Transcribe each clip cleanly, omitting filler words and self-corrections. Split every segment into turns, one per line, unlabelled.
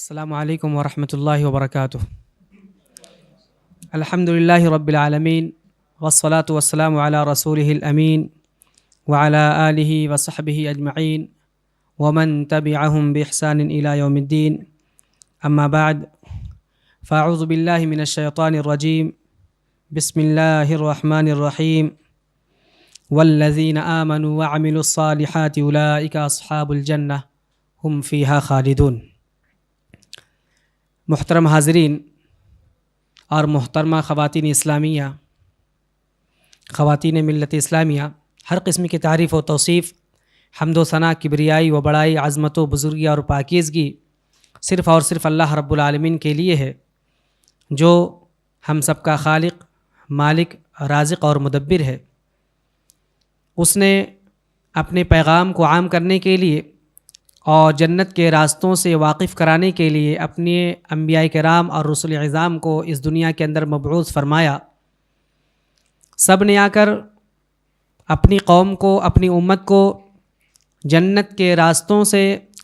السلام علیکم ورحمۃ اللہ وبرکاتہ۔ الحمد للہ رب العالمین والصلاة والسلام علی رسولہ الامین وعلی آلہ وصحبہ اجمعین ومن تبعہم بإحسان الی یوم الدین، اما بعد فاعوذ باللہ من الشیطان الرجیم، بسم اللہ الرحمن الرحیم، والذین آمنوا وعملوا الصالحات اولئک اصحاب الجنہ ہم فیہا خالدون۔ محترم حاضرین اور محترمہ خواتین اسلامیہ، خواتین ملت اسلامیہ، ہر قسم کی تعریف و توصیف، حمد و ثنا، کبریائی و بڑائی، عظمت و بزرگی اور پاکیزگی صرف اور صرف اللہ رب العالمین کے لیے ہے، جو ہم سب کا خالق، مالک، رازق اور مدبر ہے۔ اس نے اپنے پیغام کو عام کرنے کے لیے اور جنت کے راستوں سے واقف کرانے کے لیے اپنے انبیاء کرام اور رسول اعظام کو اس دنیا کے اندر مبعوث فرمایا۔ سب نے آ کر اپنی قوم کو، اپنی امت کو جنت کے راستوں سے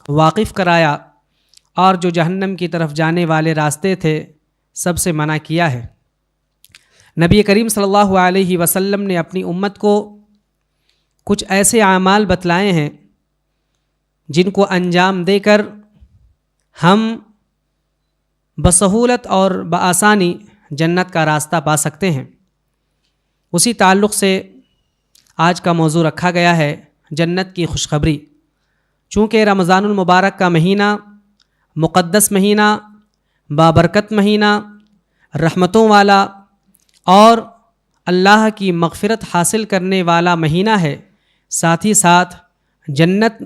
واقف کرایا، اور جو جہنم کی طرف جانے والے راستے تھے سب سے منع کیا ہے۔ نبی کریم صلی اللہ علیہ وسلم نے اپنی امت کو کچھ ایسے اعمال بتلائے ہیں جن کو انجام دے کر ہم بسہولت اور بآسانی جنت کا راستہ پا سکتے ہیں۔ اسی تعلق سے آج کا موضوع رکھا گیا ہے جنت کی خوشخبری۔ چونکہ رمضان المبارک کا مہینہ مقدس مہینہ، بابرکت مہینہ، رحمتوں والا اور اللہ کی مغفرت حاصل کرنے والا مہینہ ہے، ساتھ ہی ساتھ جنت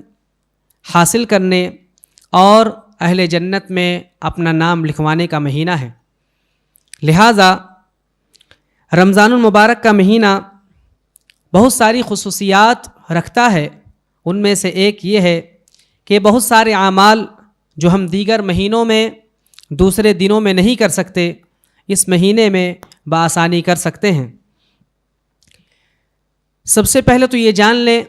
حاصل کرنے اور اہل جنت میں اپنا نام لکھوانے کا مہینہ ہے۔ لہٰذا رمضان المبارک کا مہینہ بہت ساری خصوصیات رکھتا ہے۔ ان میں سے ایک یہ ہے کہ بہت سارے اعمال جو ہم دیگر مہینوں میں، دوسرے دنوں میں نہیں کر سکتے، اس مہینے میں بآسانی کر سکتے ہیں۔ سب سے پہلے تو یہ جان لیں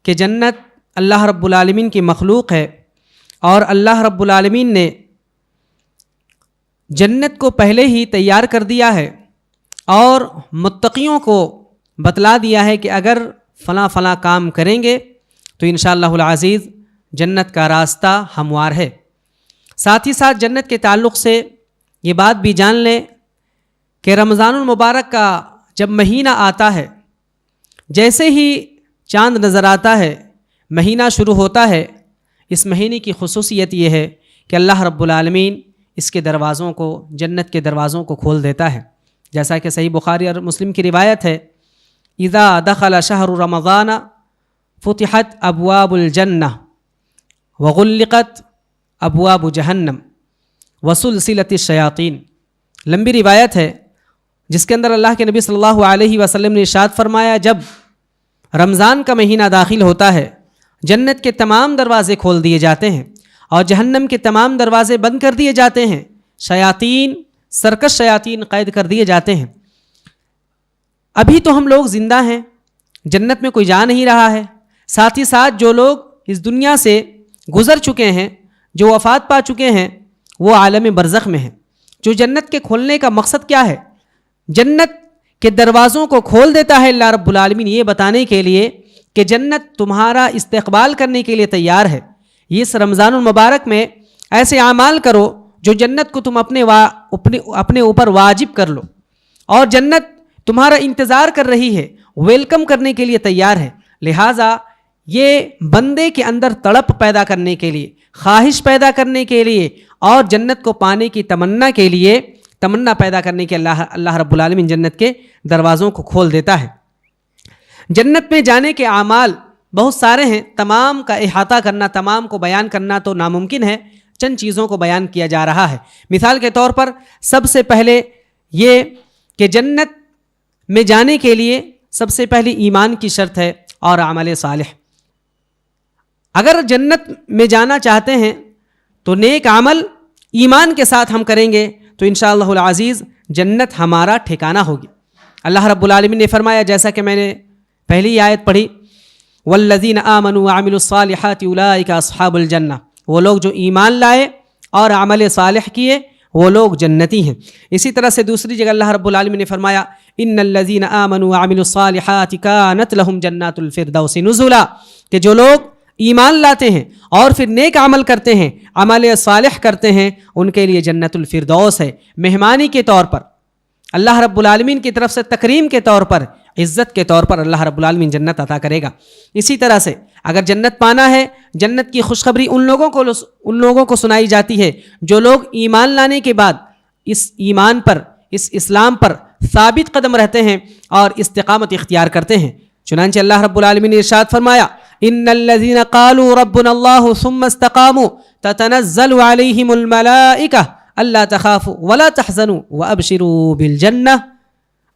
کہ جنت اللہ رب العالمین کی مخلوق ہے، اور اللہ رب العالمین نے جنت کو پہلے ہی تیار کر دیا ہے، اور متقیوں کو بتلا دیا ہے کہ اگر فلاں فلاں کام کریں گے تو انشاءاللہ العزیز جنت کا راستہ ہموار ہے۔ ساتھ ہی ساتھ جنت کے تعلق سے یہ بات بھی جان لیں کہ رمضان المبارک کا جب مہینہ آتا ہے، جیسے ہی چاند نظر آتا ہے، مہینہ شروع ہوتا ہے، اس مہینے کی خصوصیت یہ ہے کہ اللہ رب العالمین اس کے دروازوں کو، جنت کے دروازوں کو کھول دیتا ہے، جیسا کہ صحیح بخاری اور مسلم کی روایت ہے، اذا دخل شہر رمضان فتحت ابواب الجنہ وغلقت ابواب جہنم وسلسلت الشیاطین۔ لمبی روایت ہے جس کے اندر اللہ کے نبی صلی اللہ علیہ وسلم نے ارشاد فرمایا، جب رمضان کا مہینہ داخل ہوتا ہے جنت کے تمام دروازے کھول دیے جاتے ہیں اور جہنم کے تمام دروازے بند کر دیے جاتے ہیں، شیاطین، سرکش شیاطین قید کر دیے جاتے ہیں۔ ابھی تو ہم لوگ زندہ ہیں، جنت میں کوئی جا نہیں رہا ہے، ساتھ ہی ساتھ جو لوگ اس دنیا سے گزر چکے ہیں، جو وفات پا چکے ہیں، وہ عالم برزخ میں ہیں۔ جو جنت کے کھولنے کا مقصد کیا ہے؟ جنت کے دروازوں کو کھول دیتا ہے اللہ رب العالمین یہ بتانے کے لیے کہ جنت تمہارا استقبال کرنے کے لیے تیار ہے۔ اس رمضان المبارک میں ایسے اعمال کرو جو جنت کو تم اپنے اوپر واجب کر لو، اور جنت تمہارا انتظار کر رہی ہے، ویلکم کرنے کے لیے تیار ہے۔ لہٰذا یہ بندے کے اندر تڑپ پیدا کرنے کے لیے، خواہش پیدا کرنے کے لیے، اور جنت کو پانے کی تمنا پیدا کرنے کے اللہ رب العالمین جنت کے دروازوں کو کھول دیتا ہے۔ جنت میں جانے کے اعمال بہت سارے ہیں، تمام کا احاطہ کرنا، تمام کو بیان کرنا تو ناممکن ہے، چند چیزوں کو بیان کیا جا رہا ہے۔ مثال کے طور پر سب سے پہلے یہ کہ جنت میں جانے کے لیے سب سے پہلی ایمان کی شرط ہے اور عمل صالح۔ اگر جنت میں جانا چاہتے ہیں تو نیک عمل ایمان کے ساتھ ہم کریں گے تو انشاءاللہ العزیز جنت ہمارا ٹھکانہ ہوگی۔ اللہ رب العالمین نے فرمایا، جیسا کہ میں نے پہلی آیت پڑھی، والذین آمنوا وعملوا الصالحات اولئک اصحاب الجنہ، وہ لوگ جو ایمان لائے اور عمل صالح کیے وہ لوگ جنتی ہیں۔ اسی طرح سے دوسری جگہ اللہ رب العالمین نے فرمایا ان الذین آمنوا وعملوا الصالحات کانت لہم جنات الفردوس نزلا، کہ جو لوگ ایمان لاتے ہیں اور پھر نیک عمل کرتے ہیں، عمل صالح کرتے ہیں، ان کے لیے جنت الفردوس ہے، مہمانی کے طور پر، اللہ رب العالمین کی طرف سے تکریم کے طور پر، عزت کے طور پر اللہ رب العالمین جنت عطا کرے گا۔ اسی طرح سے اگر جنت پانا ہے، جنت کی خوشخبری ان لوگوں کو سنائی جاتی ہے جو لوگ ایمان لانے کے بعد اس ایمان پر، اس اسلام پر ثابت قدم رہتے ہیں اور استقامت اختیار کرتے ہیں۔ چنانچہ اللہ رب العالمین نے ارشاد فرمایا ان الذين قالوا ربنا الله ثم استقاموا تتنزل عليهم الملائكة الا تخافوا ولا تحزنوا وابشروا بالجنة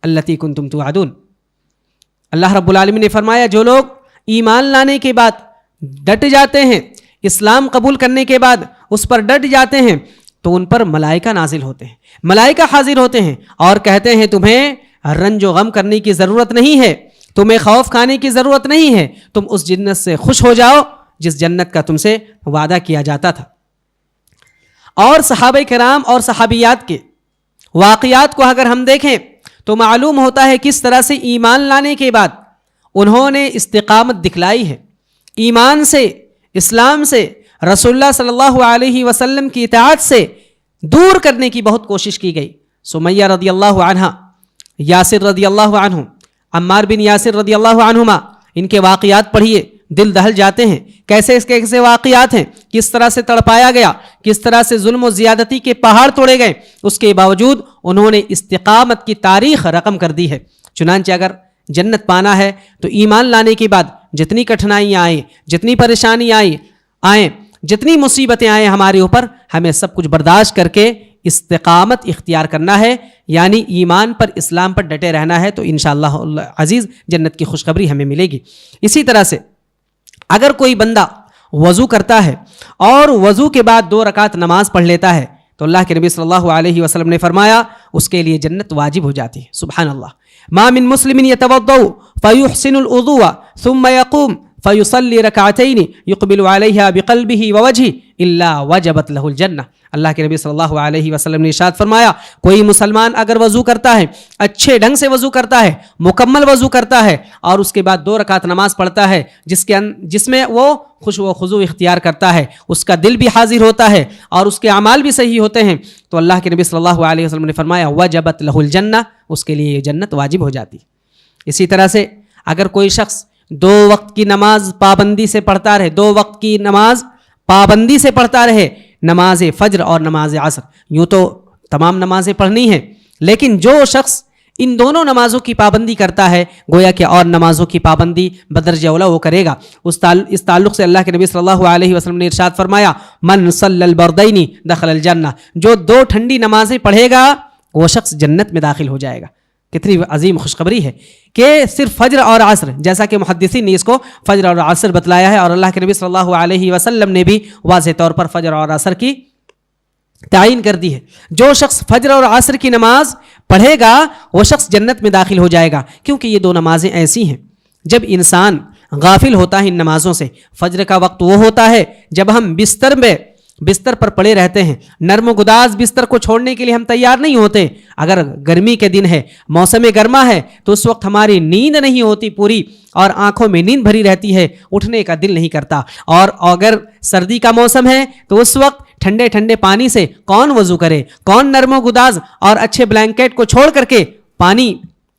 التي كنتم توعدون۔ اللہ رب العالمین نے فرمایا جو لوگ ایمان لانے کے بعد ڈٹ جاتے ہیں، اسلام قبول کرنے کے بعد اس پر ڈٹ جاتے ہیں، تو ان پر ملائکہ نازل ہوتے ہیں، ملائکہ حاضر ہوتے ہیں اور کہتے ہیں تمہیں رنج و غم کرنے کی ضرورت نہیں ہے، تمہیں خوف کھانے کی ضرورت نہیں ہے، تم اس جنت سے خوش ہو جاؤ جس جنت کا تم سے وعدہ کیا جاتا تھا۔ اور صحابہ کرام اور صحابیات کے واقعات کو اگر ہم دیکھیں تو معلوم ہوتا ہے کس طرح سے ایمان لانے کے بعد انہوں نے استقامت دکھلائی ہے، ایمان سے، اسلام سے، رسول اللہ صلی اللہ علیہ وسلم کی اطاعت سے دور کرنے کی بہت کوشش کی گئی۔ سمیہ رضی اللہ عنہ، یاسر رضی اللہ عنہ، عمار بن یاسر رضی اللہ عنہما، ان کے واقعات پڑھیے، دل دہل جاتے ہیں، کیسے واقعات ہیں، کس طرح سے تڑپایا گیا، کس طرح سے ظلم و زیادتی کے پہاڑ توڑے گئے، اس کے باوجود انہوں نے استقامت کی تاریخ رقم کر دی ہے۔ چنانچہ اگر جنت پانا ہے تو ایمان لانے کے بعد جتنی کٹھنائیاں آئیں، جتنی پریشانیاں آئیں، جتنی مصیبتیں آئیں ہمارے اوپر، ہمیں سب کچھ برداشت کر کے استقامت اختیار کرنا ہے، یعنی ایمان پر، اسلام پر ڈٹے رہنا ہے، تو انشاءاللہ عزیز جنت کی خوشخبری ہمیں ملے گی۔ اسی طرح سے اگر کوئی بندہ وضو کرتا ہے اور وضو کے بعد 2 رکعت نماز پڑھ لیتا ہے تو اللہ کے نبی صلی اللہ علیہ وسلم نے فرمایا اس کے لیے جنت واجب ہو جاتی ہے۔ سبحان اللہ۔ ما من مسلم يتوضأ فيحسن الوضوء ثم يقوم فيصلي ركعتين يقبل عليها بقلبه ووجهه الا وجبت له الجنة۔ اللہ کے نبی صلی اللہ علیہ وسلم نے ارشاد فرمایا کوئی مسلمان اگر وضو کرتا ہے، اچھے ڈھنگ سے وضو کرتا ہے، مکمل وضو کرتا ہے اور اس کے بعد 2 رکعت نماز پڑھتا ہے جس میں وہ خشوع و خضوع اختیار کرتا ہے، اس کا دل بھی حاضر ہوتا ہے اور اس کے اعمال بھی صحیح ہوتے ہیں، تو اللہ کے نبی صلی اللہ علیہ وسلم نے فرمایا وجبت لہ الجنہ، اس کے لیے یہ جنت واجب ہو جاتی۔ اسی طرح سے اگر کوئی شخص 2 وقت کی نماز پابندی سے پڑھتا رہے، 2 وقت کی نماز پابندی سے پڑھتا رہے، نماز فجر اور نماز عصر، یوں تو تمام نمازیں پڑھنی ہیں، لیکن جو شخص ان دونوں نمازوں کی پابندی کرتا ہے گویا کہ اور نمازوں کی پابندی بدرجہ اولا وہ کرے گا۔ اس تعلق سے اللہ کے نبی صلی اللہ علیہ وسلم نے ارشاد فرمایا من صلی البردین دخل الجنہ، جو 2 ٹھنڈی نمازیں پڑھے گا وہ شخص جنت میں داخل ہو جائے گا۔ کتنی عظیم خوشخبری ہے کہ صرف فجر اور عصر، جیسا کہ محدثین نے اس کو فجر اور عصر بتلایا ہے، اور اللہ کے نبی صلی اللہ علیہ وسلم نے بھی واضح طور پر فجر اور عصر کی تعین کر دی ہے۔ جو شخص فجر اور عصر کی نماز پڑھے گا وہ شخص جنت میں داخل ہو جائے گا، کیونکہ یہ 2 نمازیں ایسی ہیں جب انسان غافل ہوتا ہے ان نمازوں سے۔ فجر کا وقت وہ ہوتا ہے جب ہم بستر پر پڑے رہتے ہیں، نرم و گداز بستر کو چھوڑنے کے لیے ہم تیار نہیں ہوتے۔ اگر گرمی کے دن ہے، موسم گرما ہے، تو اس وقت ہماری نیند نہیں ہوتی پوری اور آنکھوں میں نیند بھری رہتی ہے، اٹھنے کا دل نہیں کرتا۔ اور اگر سردی کا موسم ہے تو اس وقت ٹھنڈے ٹھنڈے پانی سے کون وضو کرے، کون نرم و گداز اور اچھے بلینکٹ کو چھوڑ کر کے پانی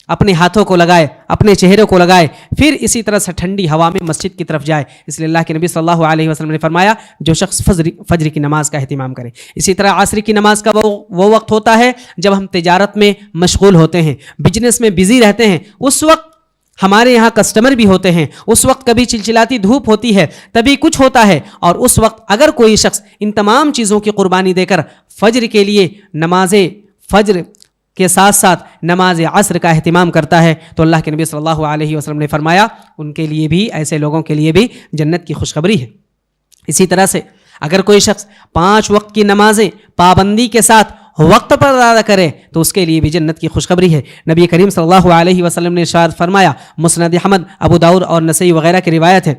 اپنے ہاتھوں کو لگائے، اپنے چہرے کو لگائے، پھر اسی طرح سے ٹھنڈی ہوا میں مسجد کی طرف جائے۔ اس لیے اللہ کے نبی صلی اللہ علیہ وسلم نے فرمایا جو شخص فجر کی نماز کا اہتمام کرے۔ اسی طرح عصر کی نماز کا وہ وقت ہوتا ہے جب ہم تجارت میں مشغول ہوتے ہیں، بزنس میں بزی رہتے ہیں، اس وقت ہمارے یہاں کسٹمر بھی ہوتے ہیں، اس وقت کبھی چلچلاتی دھوپ ہوتی ہے، تبھی کچھ ہوتا ہے، اور اس وقت اگر کوئی شخص ان تمام چیزوں کی قربانی دے کر فجر کے لیے نماز فجر کے ساتھ ساتھ نماز عصر کا اہتمام کرتا ہے تو اللہ کے نبی صلی اللہ علیہ وسلم نے فرمایا ان کے لیے بھی، ایسے لوگوں کے لیے بھی جنت کی خوشخبری ہے۔ اسی طرح سے اگر کوئی شخص 5 وقت کی نمازیں پابندی کے ساتھ وقت پر ادا کرے تو اس کے لیے بھی جنت کی خوشخبری ہے۔ نبی کریم صلی اللہ علیہ وسلم نے ارشاد فرمایا، مسند احمد، ابو داؤد اور نسائی وغیرہ کی روایت ہے،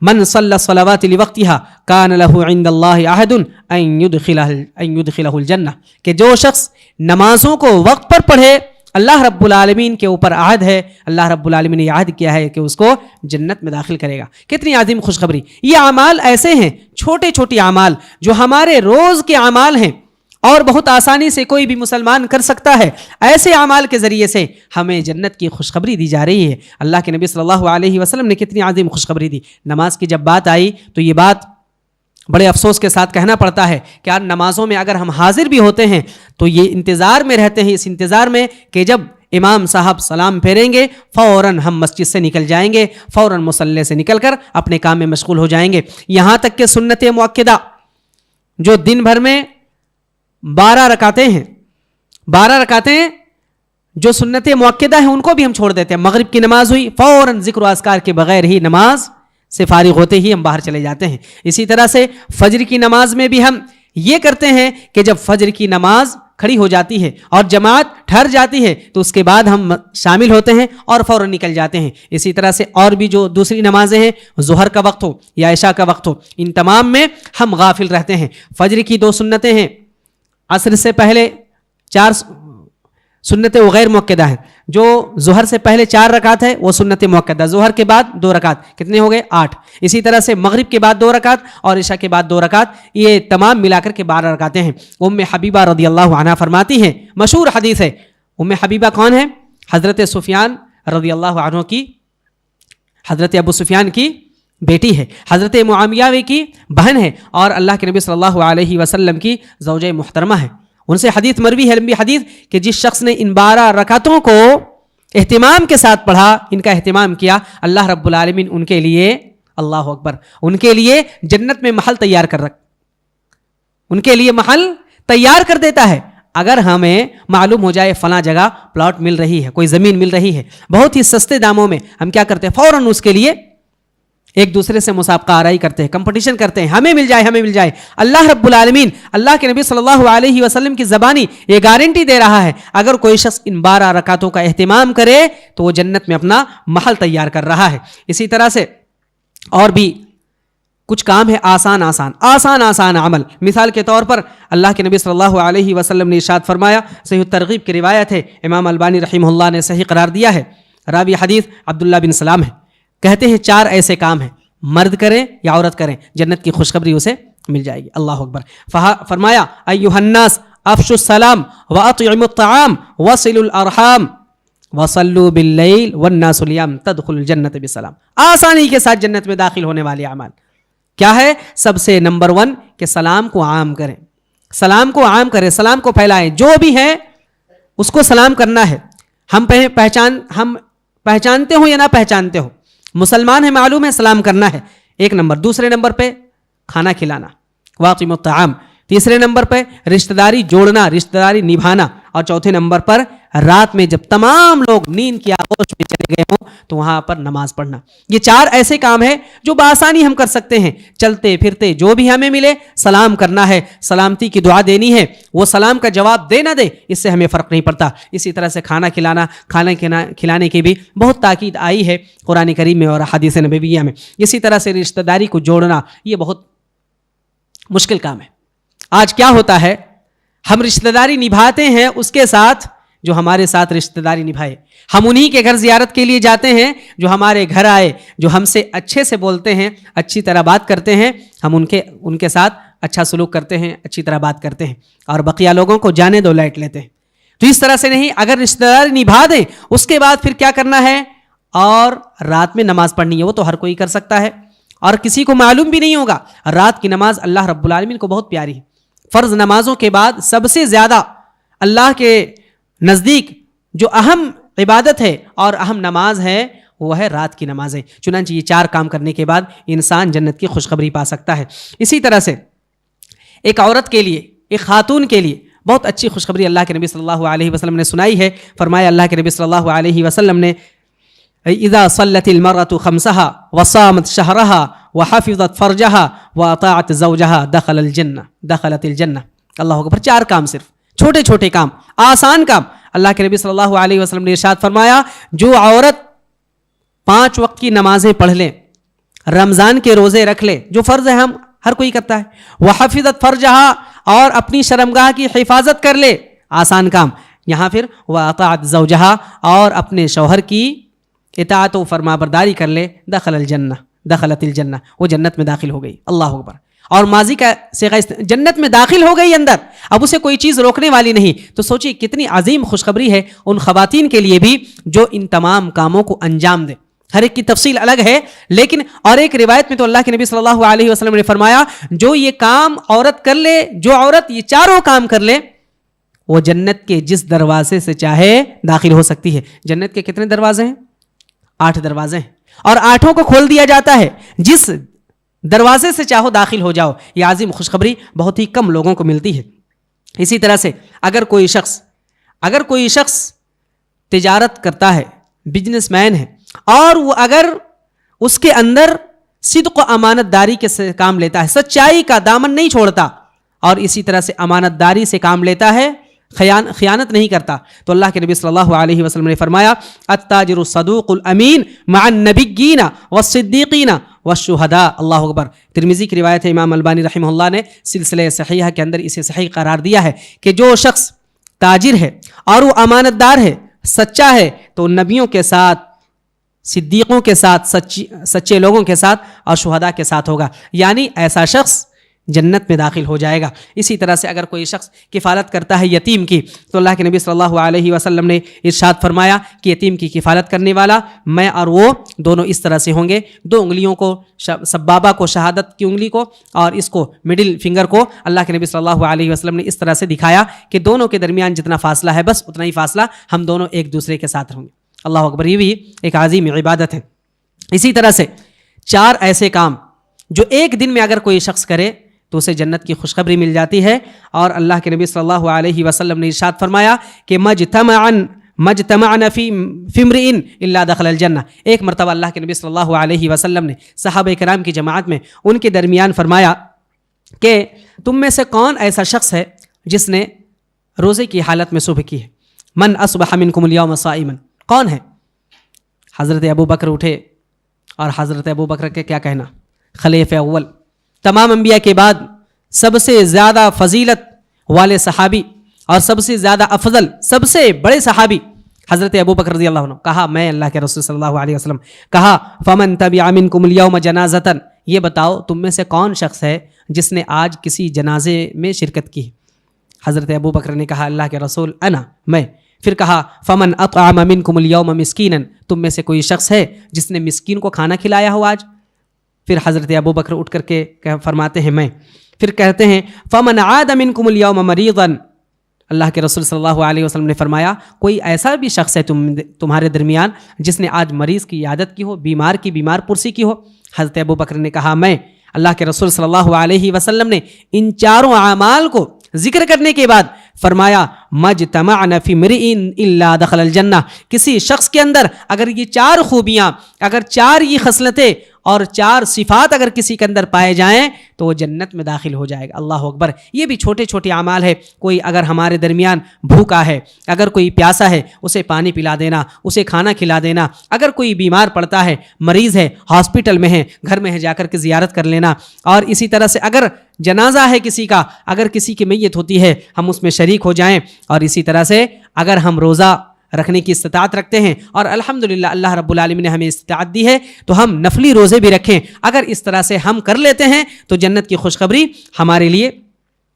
من صلی الصلوات لوقتها کان له عند اللہ عہد ان یدخلہ الجنہ، کہ جو شخص نمازوں کو وقت پر پڑھے اللہ رب العالمین کے اوپر عہد ہے، اللہ رب العالمین نے عہد کیا ہے کہ اس کو جنت میں داخل کرے گا۔ کتنی عظیم خوشخبری! یہ اعمال ایسے ہیں، چھوٹے چھوٹے اعمال جو ہمارے روز کے اعمال ہیں اور بہت آسانی سے کوئی بھی مسلمان کر سکتا ہے، ایسے اعمال کے ذریعے سے ہمیں جنت کی خوشخبری دی جا رہی ہے۔ اللہ کے نبی صلی اللہ علیہ وسلم نے کتنی عظیم خوشخبری دی۔ نماز کی جب بات آئی تو یہ بات بڑے افسوس کے ساتھ کہنا پڑتا ہے کہ یار نمازوں میں اگر ہم حاضر بھی ہوتے ہیں تو یہ انتظار میں رہتے ہیں، اس انتظار میں کہ جب امام صاحب سلام پھیریں گے فوراً ہم مسجد سے نکل جائیں گے، فوراً مصلی سے نکل کر اپنے کام میں مشغول ہو جائیں گے۔ یہاں تک کہ سنت مؤکدہ جو دن بھر میں 12 رکعتیں ہیں، 12 رکعتیں جو سنت مؤکدہ ہیں ان کو بھی ہم چھوڑ دیتے ہیں۔ مغرب کی نماز ہوئی، فوراً ذکر و اذکار کے بغیر ہی نماز سے فارغ ہوتے ہی ہم باہر چلے جاتے ہیں۔ اسی طرح سے فجر کی نماز میں بھی ہم یہ کرتے ہیں کہ جب فجر کی نماز کھڑی ہو جاتی ہے اور جماعت ٹھہر جاتی ہے تو اس کے بعد ہم شامل ہوتے ہیں اور فوراً نکل جاتے ہیں۔ اسی طرح سے اور بھی جو دوسری نمازیں ہیں، ظہر کا وقت ہو یا عشاء کا وقت ہو، ان تمام میں ہم غافل رہتے ہیں۔ فجر کی 2 سنتیں ہیں، عصر سے پہلے 4 سنتیں وہ غیر مؤکدہ ہیں۔ جو ظہر سے پہلے 4 رکعت ہے وہ سنت مؤکدہ، ظہر کے بعد 2 رکعت، کتنے ہو گئے 8۔ اسی طرح سے مغرب کے بعد 2 رکعت اور عشاء کے بعد 2 رکعت، یہ تمام ملا کر کے 12 رکعتیں ہیں۔ ام حبیبہ رضی اللہ عنہا فرماتی ہیں، مشہور حدیث ہے، ام حبیبہ کون ہے؟ حضرت سفیان رضی اللہ عنہ کی، حضرت ابو سفیان کی بیٹی ہے، حضرت معاویہ کی بہن ہے اور اللہ کے نبی صلی اللہ علیہ وسلم کی زوجہ محترمہ ہے۔ ان سے حدیث مروی ہے، لمبی حدیث، کہ جس شخص نے ان 12 رکعتوں کو اہتمام کے ساتھ پڑھا، ان کا اہتمام کیا، اللہ رب العالمین ان کے لیے، اللہ اکبر، ان کے لیے جنت میں محل تیار کر ان کے لیے محل تیار کر دیتا ہے۔ اگر ہمیں معلوم ہو جائے فلاں جگہ پلاٹ مل رہی ہے، کوئی زمین مل رہی ہے بہت ہی سستے داموں میں، ہم کیا کرتے ہیں؟ فوراً اس کے لیے ایک دوسرے سے مسابقہ آرائی کرتے ہیں، کمپٹیشن کرتے ہیں، ہمیں مل جائے ہمیں مل جائے۔ اللہ رب العالمین اللہ کے نبی صلی اللہ علیہ وسلم کی زبانی یہ گارنٹی دے رہا ہے، اگر کوئی شخص ان 12 رکعتوں کا اہتمام کرے تو وہ جنت میں اپنا محل تیار کر رہا ہے۔ اسی طرح سے اور بھی کچھ کام ہے آسان عمل۔ مثال کے طور پر اللہ کے نبی صلی اللہ علیہ وسلم نے ارشاد فرمایا، صحیح الترغیب کی روایت ہے، امام البانی رحمہ اللہ نے صحیح قرار دیا ہے، راوی حدیث عبداللہ بن سلام ہے، کہتے ہیں 4 ایسے کام ہیں، مرد کریں یا عورت کریں جنت کی خوشخبری اسے مل جائے گی۔ اللہ اکبر۔ فرمایا ایھا الناس افشوا السلام واطعموا الطعام وصلوا الارحام وصلوا باللیل والناس نیام تدخلوا الجنۃ بسلام۔ آسانی کے ساتھ جنت میں داخل ہونے والے اعمال کیا ہے؟ سب سے نمبر 1 کہ سلام کو عام کریں، سلام کو عام کریں، سلام کو پھیلائیں، جو بھی ہے اس کو سلام کرنا ہے۔ ہم پہچانتے ہو یا نہ پہچانتے ہو، مسلمان ہے، معلوم ہے، سلام کرنا ہے، 1 نمبر۔ دوسرے نمبر پہ کھانا کھلانا، واطعموا الطعام۔ تیسرے نمبر پہ رشتہ داری جوڑنا، رشتہ داری نبھانا، اور چوتھے نمبر پر رات میں جب تمام لوگ نیند کی آغوش میں چلے گئے ہوں تو وہاں پر نماز پڑھنا۔ یہ 4 ایسے کام ہیں جو بآسانی ہم کر سکتے ہیں، چلتے پھرتے جو بھی ہمیں ملے سلام کرنا ہے، سلامتی کی دعا دینی ہے، وہ سلام کا جواب دے نہ دے اس سے ہمیں فرق نہیں پڑتا۔ اسی طرح سے کھانا کھلانے کی بھی بہت تاکید آئی ہے قرآن کریم میں اور احادیث نبویہ میں۔ اسی طرح سے رشتہ داری کو جوڑنا یہ بہت مشکل کام ہے۔ آج کیا ہوتا ہے، ہم رشتہ داری نبھاتے ہیں اس کے ساتھ جو ہمارے ساتھ رشتہ داری نبھائے، ہم انہی کے گھر زیارت کے لیے جاتے ہیں جو ہمارے گھر آئے، جو ہم سے اچھے سے بولتے ہیں، اچھی طرح بات کرتے ہیں، ہم ان کے ساتھ اچھا سلوک کرتے ہیں، اچھی طرح بات کرتے ہیں، اور بقیہ لوگوں کو جانے دو لائٹ لیتے ہیں۔ تو اس طرح سے نہیں، اگر رشتہ داری نبھا دیں اس کے بعد پھر کیا کرنا ہے، اور رات میں نماز پڑھنی ہے، وہ تو ہر کوئی کر سکتا ہے اور کسی کو معلوم بھی نہیں ہوگا۔ رات کی نماز اللہ رب العالمین کو بہت پیاری ہے، فرض نمازوں کے بعد سب سے زیادہ اللہ کے نزدیک جو اہم عبادت ہے اور اہم نماز ہے وہ ہے رات کی نمازیں۔ چنانچہ یہ 4 کام کرنے کے بعد انسان جنت کی خوشخبری پا سکتا ہے۔ اسی طرح سے ایک عورت کے لیے، ایک خاتون کے لیے بہت اچھی خوشخبری اللہ کے نبی صلی اللہ علیہ وسلم نے سنائی ہے۔ فرمایا اللہ کے نبی صلی اللہ علیہ وسلم نے، اذا صلت المرأة خمسها وصامت شهرها وحفظت فرجها واطاعت زوجها دخلت الجنہ۔ اللہ اکبر۔ 4 کام، صرف چھوٹے چھوٹے کام، آسان کام۔ اللہ کے نبی صلی اللہ علیہ وسلم نے ارشاد فرمایا، جو عورت 5 وقت کی نمازیں پڑھ لیں، رمضان کے روزے رکھ لے جو فرض ہے، ہم ہر کوئی کرتا ہے. وحفظت فرجہا، اور اپنی شرمگاہ کی حفاظت کر لے، آسان کام. یہاں پھر واطاعت زوجہا، اور اپنے شوہر کی اطاعت و فرمانبرداری کر لے. دخلت الجنہ، وہ جنت میں داخل ہو گئی. اللہ اکبر. اور ماضی کا صیغہ جنت میں داخل ہو گئی اندر، اب اسے کوئی چیز روکنے والی نہیں. تو سوچیے کتنی عظیم خوشخبری ہے ان خواتین کے لیے بھی جو ان تمام کاموں کو انجام دیں. ہر ایک کی تفصیل الگ ہے، لیکن اور ایک روایت میں تو اللہ کے نبی صلی اللہ علیہ وسلم نے فرمایا جو یہ کام عورت کر لے، جو عورت یہ چاروں کام کر لے، وہ جنت کے جس دروازے سے چاہے داخل ہو سکتی ہے. جنت کے کتنے دروازے ہیں؟ 8 دروازے ہیں، اور 8 کو کھول دیا جاتا ہے. جس دروازے سے چاہو داخل ہو جاؤ. یہ عظیم خوشخبری بہت ہی کم لوگوں کو ملتی ہے. اسی طرح سے اگر کوئی شخص تجارت کرتا ہے، بزنس مین ہے، اور وہ اگر اس کے اندر صدق و امانت داری کے سے کام لیتا ہے، سچائی کا دامن نہیں چھوڑتا، اور اسی طرح سے امانت داری سے کام لیتا ہے، خیانت نہیں کرتا، تو اللہ کے نبی صلی اللہ علیہ وسلم نے فرمایا التاجر الصدوق الامین مع النبیین والصدیقین والشہداء. اللہ اکبر. ترمذی کی روایت ہے، امام البانی رحمہ اللہ نے سلسلہ صحیحہ کے اندر اسے صحیح قرار دیا ہے کہ جو شخص تاجر ہے اور وہ امانت دار ہے، سچا ہے، تو نبیوں کے ساتھ، صدیقوں کے ساتھ، سچے لوگوں کے ساتھ اور شہداء کے ساتھ ہوگا. یعنی ایسا شخص جنت میں داخل ہو جائے گا. اسی طرح سے اگر کوئی شخص کفالت کرتا ہے یتیم کی، تو اللہ کے نبی صلی اللہ علیہ وسلم نے ارشاد فرمایا کہ یتیم کی کفالت کرنے والا میں اور وہ دونوں اس طرح سے ہوں گے. 2 انگلیوں کو، سبابہ کو، شہادت کی انگلی کو، اور اس کو مڈل فنگر کو اللہ کے نبی صلی اللہ علیہ وسلم نے اس طرح سے دکھایا کہ دونوں کے درمیان جتنا فاصلہ ہے بس اتنا ہی فاصلہ، ہم دونوں ایک دوسرے کے ساتھ ہوں گے. اللہ اکبر. یہ بھی ایک عظیم عبادت ہے. اسی طرح سے 4 ایسے کام جو ایک دن میں اگر کوئی شخص کرے تو اسے جنت کی خوشخبری مل جاتی ہے. اور اللہ کے نبی صلی اللہ علیہ وسلم نے ارشاد فرمایا کہ مجتمعن فی امرئ الا دخل الجنہ. ایک مرتبہ اللہ کے نبی صلی اللہ علیہ وسلم نے صحابہ کرام کی جماعت میں ان کے درمیان فرمایا کہ تم میں سے کون ایسا شخص ہے جس نے روزے کی حالت میں صبح کی ہے؟ من اصبح منکم اليوم صائما. کون ہے؟ حضرت ابو بکر اٹھے، اور حضرت ابو بکر کے کیا کہنا، خلیفہ اول، تمام انبیاء کے بعد سب سے زیادہ فضیلت والے صحابی اور سب سے زیادہ افضل، سب سے بڑے صحابی حضرت ابو بکر رضی اللہ عنہ. کہا میں اللہ کے رسول صلی اللہ علیہ وسلم. کہا فمن تبع منکم اليوم جنازۃ. یہ بتاؤ تم میں سے کون شخص ہے جس نے آج کسی جنازے میں شرکت کی؟ حضرت ابو بکر نے کہا اللہ کے رسول انا، میں. پھر کہا فمن اطعم منکم اليوم مسکینا. تم میں سے کوئی شخص ہے جس نے مسکین کو کھانا کھلایا ہو آج؟ پھر حضرت ابو بکر اٹھ کر کے فرماتے ہیں میں. پھر کہتے ہیں فمن عاد منکم اليوم مریضا. اللہ کے رسول صلی اللہ علیہ وسلم نے فرمایا کوئی ایسا بھی شخص ہے تمہارے درمیان جس نے آج مریض کی عیادت کی ہو، بیمار پرسی کی ہو؟ حضرت ابو بکر نے کہا میں. اللہ کے رسول صلی اللہ علیہ وسلم نے ان 4 اعمال کو ذکر کرنے کے بعد فرمایا مجتمعن فی امرئ الا دخل الجنہ. کسی شخص کے اندر اگر یہ 4 خوبیاں، اگر 4 یہ خصلتیں اور 4 صفات اگر کسی کے اندر پائے جائیں تو وہ جنت میں داخل ہو جائے گا. اللہ اکبر. یہ بھی چھوٹے چھوٹے اعمال ہے. کوئی اگر ہمارے درمیان بھوکا ہے، اگر کوئی پیاسا ہے، اسے پانی پلا دینا، اسے کھانا کھلا دینا. اگر کوئی بیمار پڑتا ہے، مریض ہے، ہاسپٹل میں ہے، گھر میں ہے، جا کر کے زیارت کر لینا. اور اسی طرح سے اگر جنازہ ہے کسی کا، اگر کسی کی میت ہوتی ہے ہم اس میں شریک ہو جائیں. اور اسی طرح سے اگر ہم روزہ رکھنے کی استطاعت رکھتے ہیں، اور الحمدللہ اللہ رب العالمین نے ہمیں استطاعت دی ہے، تو ہم نفلی روزے بھی رکھیں. اگر اس طرح سے ہم کر لیتے ہیں تو جنت کی خوشخبری ہمارے لیے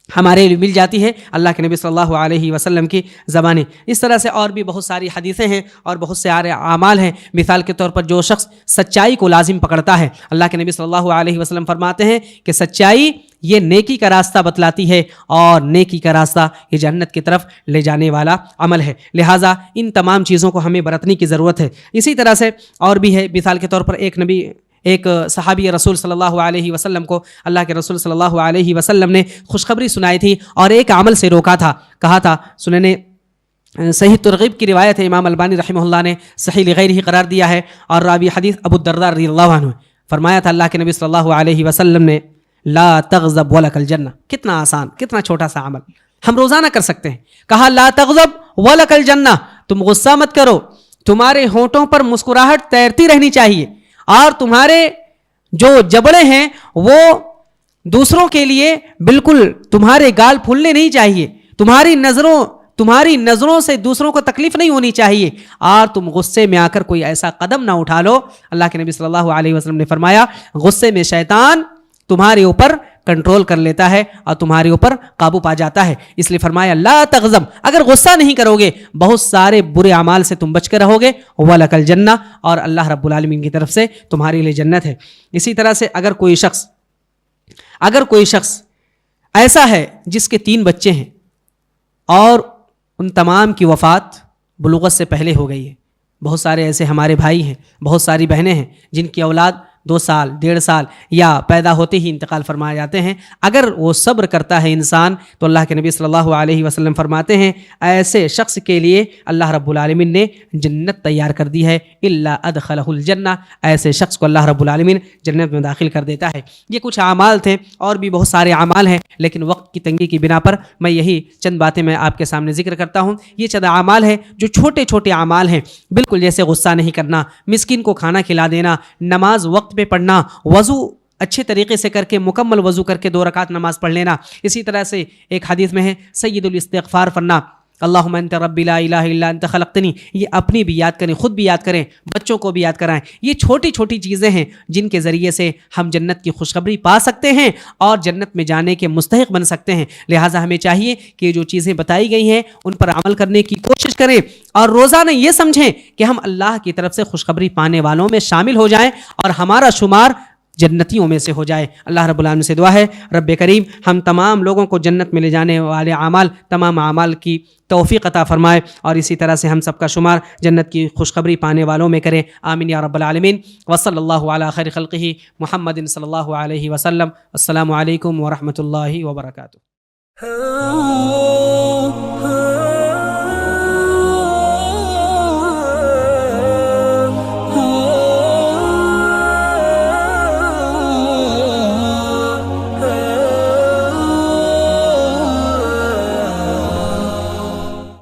مل جاتی ہے اللہ کے نبی صلی اللہ علیہ وسلم کی زبانی. اس طرح سے اور بھی بہت ساری حدیثیں ہیں اور بہت سے اعمال ہیں. مثال کے طور پر جو شخص سچائی کو لازم پکڑتا ہے، اللہ کے نبی صلی اللہ علیہ وسلم فرماتے ہیں کہ سچائی یہ نیکی کا راستہ بتلاتی ہے، اور نیکی کا راستہ یہ جنت کی طرف لے جانے والا عمل ہے. لہٰذا ان تمام چیزوں کو ہمیں برتنے کی ضرورت ہے. اسی طرح سے اور بھی ہے. مثال کے طور پر ایک صحابی رسول صلی اللہ علیہ وسلم کو اللہ کے رسول صلی اللہ علیہ وسلم نے خوشخبری سنائی تھی اور ایک عمل سے روکا تھا. کہا تھا، سننے صحیح ترغیب کی روایت ہے، امام البانی رحمہ اللہ نے صحیح لغیرہ قرار دیا ہے، اور راوی حدیث ابو الدرداء رضی اللہ عنہ. فرمایا تھا اللہ کے نبی صلی اللہ علیہ وسلم نے لا تغضب ولک الجنہ. کتنا آسان، کتنا چھوٹا سا عمل ہم روزانہ کر سکتے ہیں. کہا لا تغضب ولک الجنہ، تم غصہ مت کرو، تمہارے ہونٹوں پر مسکراہٹ تیرتی رہنی چاہیے، اور تمہارے جو جبڑے ہیں وہ دوسروں کے لیے بالکل تمہارے گال پھولنے نہیں چاہیے، تمہاری نظروں سے دوسروں کو تکلیف نہیں ہونی چاہیے، اور تم غصے میں آ کر کوئی ایسا قدم نہ اٹھا لو۔ اللہ کے نبی صلی اللہ علیہ وسلم نے فرمایا غصے میں شیطان تمہارے اوپر کنٹرول کر لیتا ہے اور تمہارے اوپر قابو پا جاتا ہے، اس لیے فرمایا لا تغضب، اگر غصہ نہیں کرو گے بہت سارے برے اعمال سے تم بچ کر رہو گے، وَلَكَ الْجَنَّةُ، اور اللہ رب العالمین کی طرف سے تمہارے لیے جنت ہے۔ اسی طرح سے اگر کوئی شخص ایسا ہے جس کے 3 بچے ہیں اور ان تمام کی وفات بلوغت سے پہلے ہو گئی ہے، بہت سارے ایسے ہمارے بھائی ہیں، بہت ساری بہنیں ہیں جن کی اولاد 2 سال 1.5 سال یا پیدا ہوتے ہی انتقال فرمائے جاتے ہیں، اگر وہ صبر کرتا ہے انسان تو اللہ کے نبی صلی اللہ علیہ وسلم فرماتے ہیں ایسے شخص کے لیے اللہ رب العالمین نے جنت تیار کر دی ہے، الا ادخلہ الجنہ، ایسے شخص کو اللہ رب العالمین جنت میں داخل کر دیتا ہے۔ یہ کچھ اعمال تھے، اور بھی بہت سارے اعمال ہیں، لیکن وقت کی تنگی کی بنا پر میں یہی چند باتیں میں آپ کے سامنے ذکر کرتا ہوں۔ یہ چند اعمال ہیں جو چھوٹے چھوٹے اعمال ہیں، بالکل جیسے غصہ نہیں کرنا، مسکین کو کھانا کھلا دینا، نماز وقت پہ پڑھنا، وضو اچھے طریقے سے کر کے مکمل وضو کر کے 2 رکعت نماز پڑھ لینا۔ اسی طرح سے ایک حدیث میں ہے سید الاستغفار پڑھنا، اللہم انت ربی لا الہ الا انت خلقتنی، یہ اپنی بھی یاد کریں، خود بھی یاد کریں، بچوں کو بھی یاد کرائیں۔ یہ چھوٹی چھوٹی چیزیں ہیں جن کے ذریعے سے ہم جنت کی خوشخبری پا سکتے ہیں اور جنت میں جانے کے مستحق بن سکتے ہیں۔ لہٰذا ہمیں چاہیے کہ جو چیزیں بتائی گئی ہیں ان پر عمل کرنے کی کوشش کریں، اور روزانہ یہ سمجھیں کہ ہم اللہ کی طرف سے خوشخبری پانے والوں میں شامل ہو جائیں اور ہمارا شمار جنتیوں میں سے ہو جائے۔ اللہ رب العالمین سے دعا ہے رب کریم ہم تمام لوگوں کو جنت میں لے جانے والے اعمال، تمام اعمال کی توفیق عطا فرمائے، اور اسی طرح سے ہم سب کا شمار جنت کی خوشخبری پانے والوں میں کریں، آمین یا رب العالمین۔ وصلی اللہ علی خیر خلقہ محمد صلی اللہ علیہ وسلم۔ السلام علیکم ورحمۃ اللہ وبرکاتہ۔